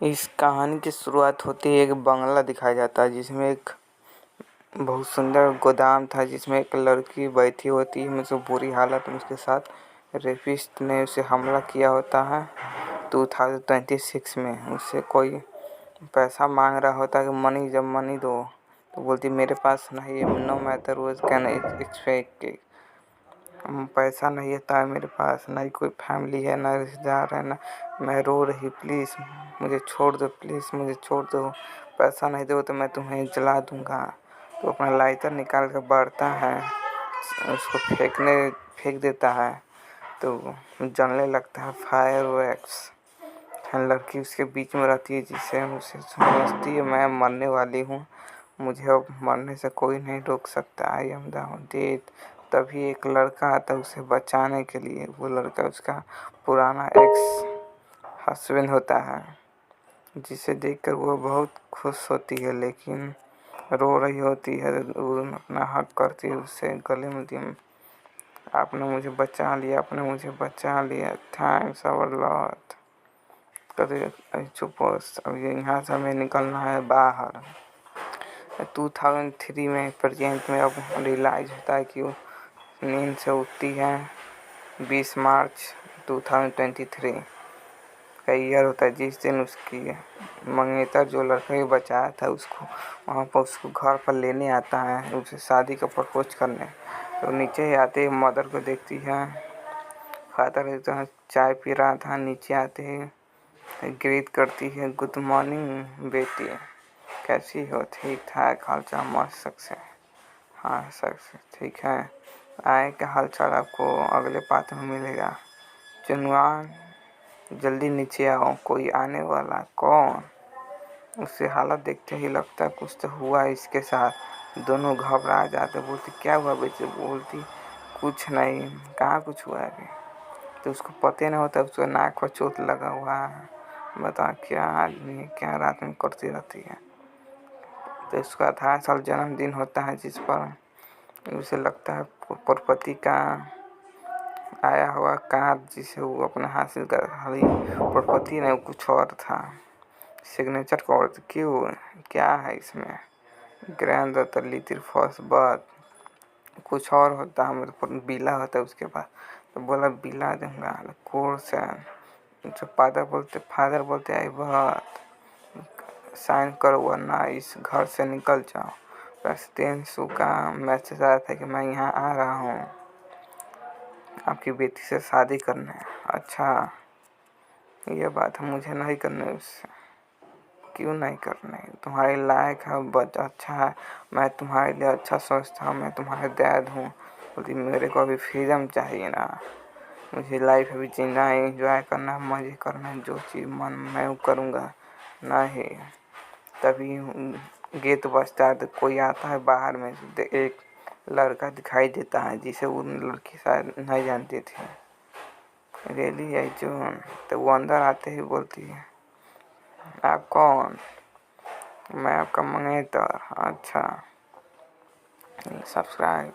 इस कहानी की शुरुआत होती है एक बंगला दिखाया जाता है जिसमें एक बहुत सुंदर गोदाम था जिसमें एक लड़की बैठी होती है मतलब बुरी हालत में। उसके साथ रेपिस्ट ने उसे हमला किया होता है 2026 में। उससे कोई पैसा मांग रहा होता है कि मनी, जब मनी दो, तो बोलती मेरे पास नहीं है, नो मैटर वो कैन एक्सपेक्ट, पैसा नहीं था मेरे पास, ना ही कोई फैमिली है, ना रिश्तेदार है, ना मैं रो रही, प्लीज़ मुझे छोड़ दो, प्लीज़ मुझे छोड़ दो, पैसा नहीं दो तो मैं तुम्हें जला दूँगा। तो अपना लाइटर निकाल कर बढ़ता है, उसको फेंक देता है तो जलने लगता है, फायर वैक्स। लड़की उसके बीच में रहती है जिससे उसे समझती है मैं मरने वाली हूँ, मुझे अब मरने से कोई नहीं रोक सकता, आई एम द डेथ। तभी एक लड़का आता है उसे बचाने के लिए। वो लड़का उसका पुराना एक्स हस्बैंड होता है, जिसे देखकर वो बहुत खुश होती है लेकिन रो रही होती है। वो अपना हक करती है, उससे गले मिलती है, आपने मुझे बचा लिया, आपने मुझे बचा लिया, थैंक्स अवर लॉर्ड। कभी चुप हो, अब यहाँ से हमें निकलना है बाहर। 2003 में प्रेजेंट में अब रियलाइज होता है कि वो नींद से उठती है। 20 मार्च 2023 का ईयर होता है जिस दिन उसकी मंगेतर जो लड़का ही बचाया था उसको वहाँ पर उसको घर पर लेने आता है, उसे शादी का प्रपोज करने। तो नीचे ही आते ही मदर को देखती है। फादर तो चाय पी रहा था, नीचे आते ही ग्रीट करती है, गुड मॉर्निंग बेटी, कैसी हो? ठीक ठाक, हाल चाल मस्त सकसे? हाँ सकसे ठीक है। आए क्या हाल चाल, आपको अगले पार्ट में मिलेगा। चुनवान जल्दी नीचे आओ, कोई आने वाला। कौन? उससे हालत देखते ही लगता है कुछ तो हुआ इसके साथ। दोनों घबरा जाते, बोलती क्या हुआ बेटे? बोलती कुछ नहीं। कहाँ कुछ हुआ अभी? तो उसको पता नहीं होता उसको नाक पर चोट लगा हुआ है। बता क्या आदमी है, क्या रात में करती रहती है। तो उसका 18 साल जन्मदिन होता है जिस पर उसे लगता है प्रॉपर्टी का आया हुआ कार्ड जिसे वो अपना हासिल कर रही। प्रॉपर्टी नहीं, कुछ और था, सिग्नेचर कार्ड। क्यों, क्या है इसमें? Grand daughter little first birth, कुछ और होता है, मेरे बिला होता है उसके पास। तो बोला बिला दूंगा, कोर्स है। जो फादर बोलते आई बात साइन करो वरना इस घर से निकल जाओ। प्रेसिडेंट का मैसेज आया था कि मैं यहाँ आ रहा हूँ आपकी बेटी से शादी करने। अच्छा ये बात है, मुझे नहीं करने उससे। क्यों नहीं करने? तुम्हारे लायक है, बच्चा अच्छा है, मैं तुम्हारे लिए अच्छा सोचता हूँ, मैं तुम्हारे डैड हूँ। बोलती मेरे को अभी फ्रीडम चाहिए ना, मुझे लाइफ अभी जीना है, एंजॉय करना है, मज़े करना है, जो चीज़ मन मैं वो करूँगा। नहीं, तभी गेट बजता है तो कोई आता है बाहर में से। एक लड़का दिखाई देता है जिसे वो लड़की शायद नहीं जानती थी। रियली है जून। तो वो अंदर आते ही बोलती है आप कौन? मैं आपका मंगेतर। अच्छा, subscribe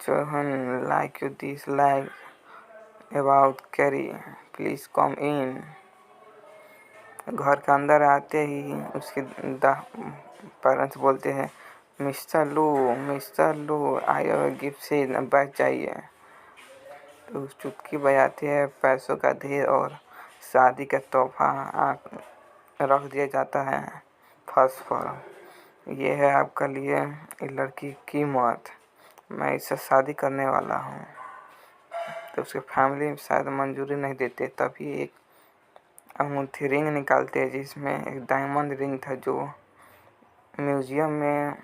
Johan, like you this like about Carrie, please come in. घर के अंदर आते ही उसके पेरेंट्स बोलते हैं मिस्टर लू आई हैव अ गिफ्ट से बैठ जाइए। तो चुटकी बजाती है, पैसों का ढेर और शादी का तोहफा रख दिया जाता है फर्श पर। ये है आपका लिए इस लड़की की कीमत, मैं इससे शादी करने वाला हूँ। तो उसके फैमिली शायद मंजूरी नहीं देते। तभी एक अंगूठी रिंग निकालते हैं जिसमें एक डायमंड रिंग था जो म्यूजियम में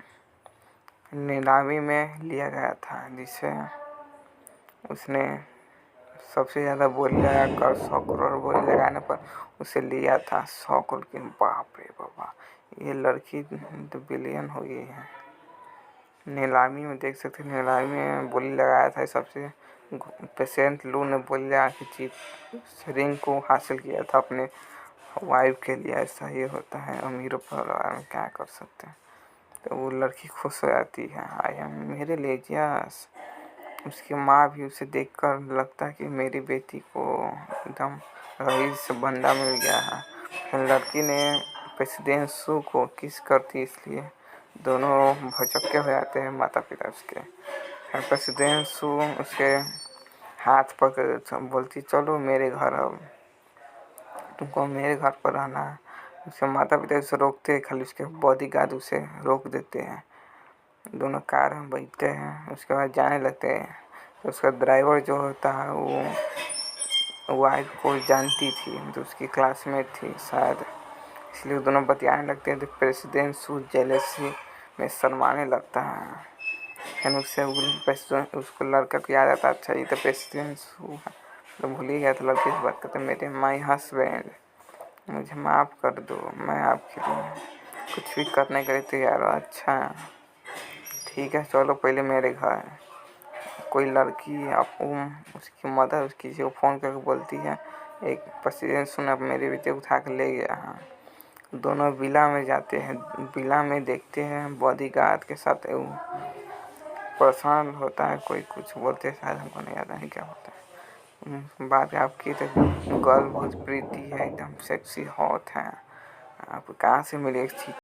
नीलामी में लिया गया था, जिसे उसने सबसे ज़्यादा बोली लगा कर 100 करोड़ बोली लगाने पर उसे लिया था 100 करोड़ की। बाप रे बाबा, ये लड़की तो बिलियन हो गई है। नीलामी में देख सकते हैं, नीलामी में बोली लगाया था सबसे। पेशेंट लू ने बोली लगा के जीत रिंग को हासिल किया था अपने वाइफ के लिए। ऐसा ही होता है अमीरों परिवार में, क्या कर सकते हैं। तो वो लड़की खुश हो जाती है, आई एम मेरे लिए यस। उसकी माँ भी उसे देखकर लगता है कि मेरी बेटी को एकदम रईस बंदा मिल गया है, लड़की ने प्रेसिडेंट सू को किस करती, इसलिए दोनों भौचक्के हो जाते हैं माता पिता उसके। फिर प्रेसिडेंट सू उसके हाथ पकड़ बोलती चलो मेरे घर, अब तुमको मेरे घर पर रहना है। उसके माता पिता उसे रोकते हैं, खाली उसके बॉडीगार्ड उसे रोक देते हैं। दोनों कार में बैठते हैं, उसके बाद जाने लगते हैं। तो उसका ड्राइवर जो होता है वो वाइफ को जानती थी, तो उसकी क्लासमेट थी शायद, इसलिए वो दोनों बतियाने लगते हैं। तो प्रेसिडेंट सू जेलसी में शर्माने लगता है। फिर उसको लड़का को याद आता, अच्छा ये तो प्रेसिडेंट सू है, तो भूल ही गया था। लड़के से बात करते, मेरे माई हस्बैंड, मुझे माफ़ कर दो, मैं आपके लिए कुछ भी करने के लिए तैयार हूँ। अच्छा ठीक है, चलो पहले मेरे घर। कोई लड़की उसकी मदर उसकी जो फ़ोन करके बोलती है, एक प्रेसिडेंट सुन अब मेरे बेटे उठा कर ले गया है। दोनों विला में जाते हैं, विला में देखते हैं बॉडीगार्ड के साथ पर्सनल होता है, कोई कुछ बोलते हैं शायद, हमको नहीं याद नहीं क्या होता है। बात आपकी तो गर्ल बहुत प्रीति है, एकदम सेक्सी हॉट है। आप कहाँ से मिले इस चीज़